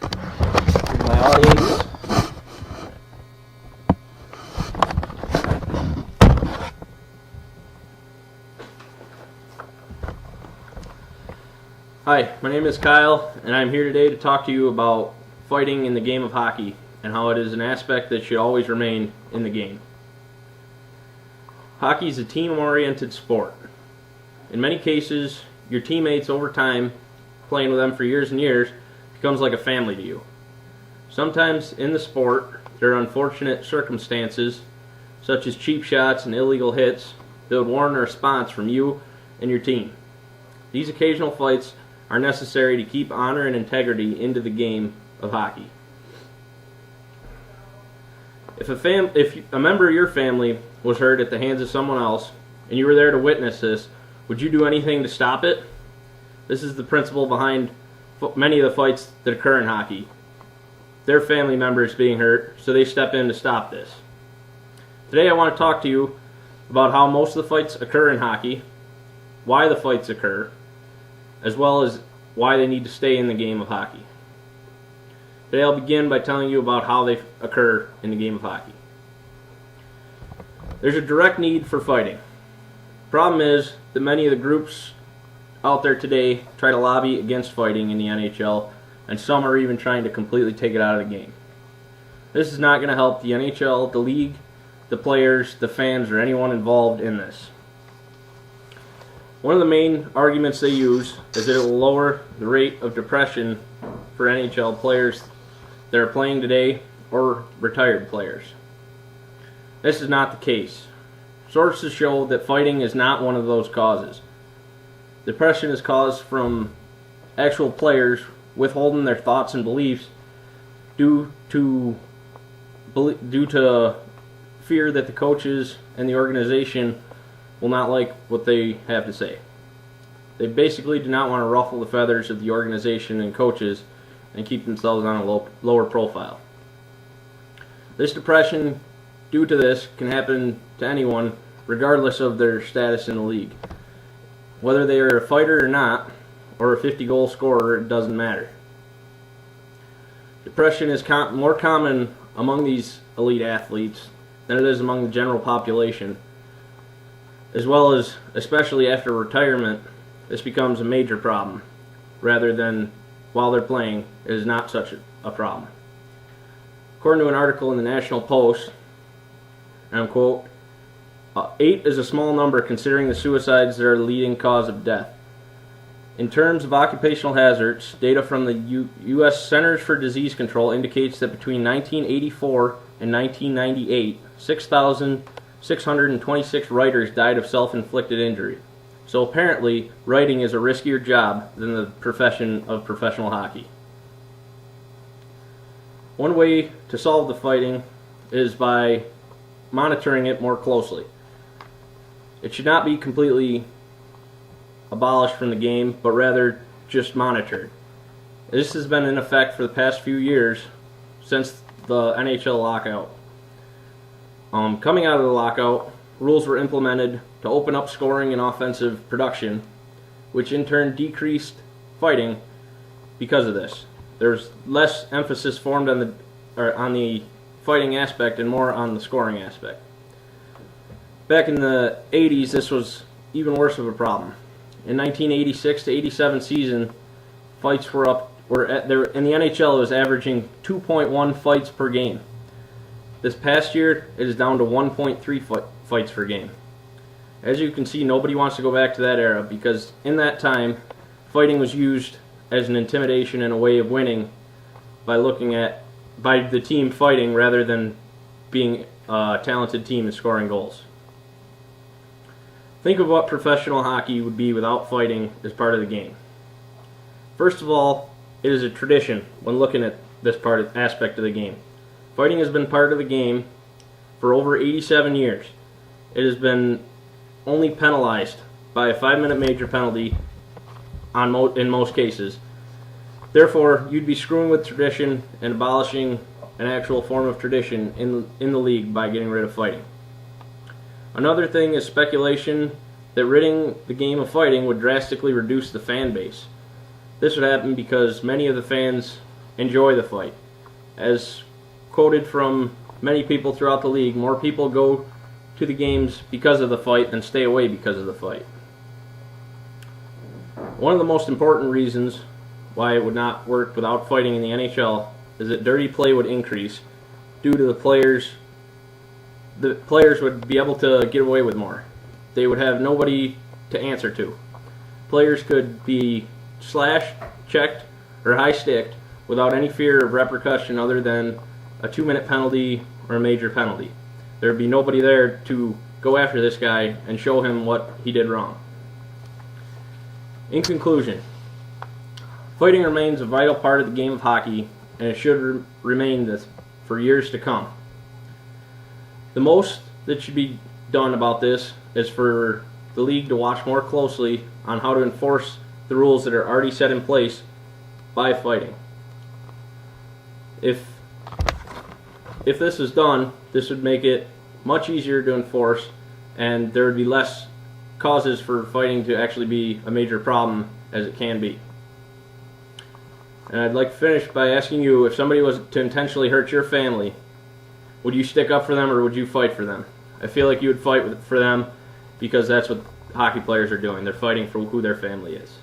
My audience. Hi, my name is Kyle, and I'm here today to talk to you about fighting in the game of hockey and how it is an aspect that should always remain in the game. Hockey is a team-oriented sport. In many cases, your teammates over time, playing with them for years and years, becomes like a family to you. Sometimes in the sport, there are unfortunate circumstances, such as cheap shots and illegal hits, that would warrant a response from you and your team. These occasional fights are necessary to keep honor and integrity into the game of hockey. If a member of your family was hurt at the hands of someone else, and you were there to witness this, would you do anything to stop it? This is the principle behind many of the fights that occur in hockey. Their family member is being hurt, so they step in to stop this. Today I want to talk to you about how most of the fights occur in hockey, why the fights occur, as well as why they need to stay in the game of hockey. Today I'll begin by telling you about how they occur in the game of hockey. There's a direct need for fighting. The problem is that many of the groups out there today try to lobby against fighting in the NHL, and some are even trying to completely take it out of the game. This is not going to help the NHL, the league, the players, the fans, or anyone involved in this. One of the main arguments they use is that it will lower the rate of depression for NHL players that are playing today or retired players. This is not the case. Sources show that fighting is not one of those causes. Depression is caused from actual players withholding their thoughts and beliefs due to fear that the coaches and the organization will not like what they have to say. They basically do not want to ruffle the feathers of the organization and coaches and keep themselves on a lower profile. This depression due to this can happen to anyone regardless of their status in the league. Whether they are a fighter or not, or a 50-goal scorer, it doesn't matter. Depression is more common among these elite athletes than it is among the general population. As well as, especially after retirement, this becomes a major problem, rather than while they're playing, it is not such a problem. According to an article in the National Post, and I'm quote, 8 is a small number considering the suicides that are the leading cause of death. In terms of occupational hazards, data from the U.S. Centers for Disease Control indicates that between 1984 and 1998, 6,626 writers died of self-inflicted injury. So apparently, writing is a riskier job than the profession of professional hockey. One way to solve the fighting is by monitoring it more closely. It should not be completely abolished from the game, but rather just monitored. This has been in effect for the past few years since the NHL lockout. Coming out of the lockout, rules were implemented to open up scoring and offensive production, which in turn decreased fighting because of this. There's less emphasis formed on the fighting aspect and more on the scoring aspect. Back in the 80s, this was even worse of a problem. In 1986 to 87 season, fights were in the NHL. It was averaging 2.1 fights per game. This past year, it is down to 1.3 fights per game. As you can see, nobody wants to go back to that era because in that time, fighting was used as an intimidation and a way of winning by the team fighting rather than being a talented team and scoring goals. Think of what professional hockey would be without fighting as part of the game. First of all, it is a tradition when looking at this aspect of the game. Fighting has been part of the game for over 87 years. It has been only penalized by a 5-minute major penalty in most cases. Therefore, you'd be screwing with tradition and abolishing an actual form of tradition in the league by getting rid of fighting. Another thing is speculation that ridding the game of fighting would drastically reduce the fan base. This would happen because many of the fans enjoy the fight. As quoted from many people throughout the league, more people go to the games because of the fight than stay away because of the fight. One of the most important reasons why it would not work without fighting in the NHL is that dirty play would increase due to the players would be able to get away with more. They would have nobody to answer to. Players could be slashed, checked, or high-sticked without any fear of repercussion other than a 2-minute penalty or a major penalty. There would be nobody there to go after this guy and show him what he did wrong. In conclusion, fighting remains a vital part of the game of hockey, and it should remain this for years to come. The most that should be done about this is for the league to watch more closely on how to enforce the rules that are already set in place by fighting. If this is done, this would make it much easier to enforce, and there would be less causes for fighting to actually be a major problem as it can be. And I'd like to finish by asking you, if somebody was to intentionally hurt your family, would you stick up for them or would you fight for them? I feel like you would fight for them because that's what hockey players are doing. They're fighting for who their family is.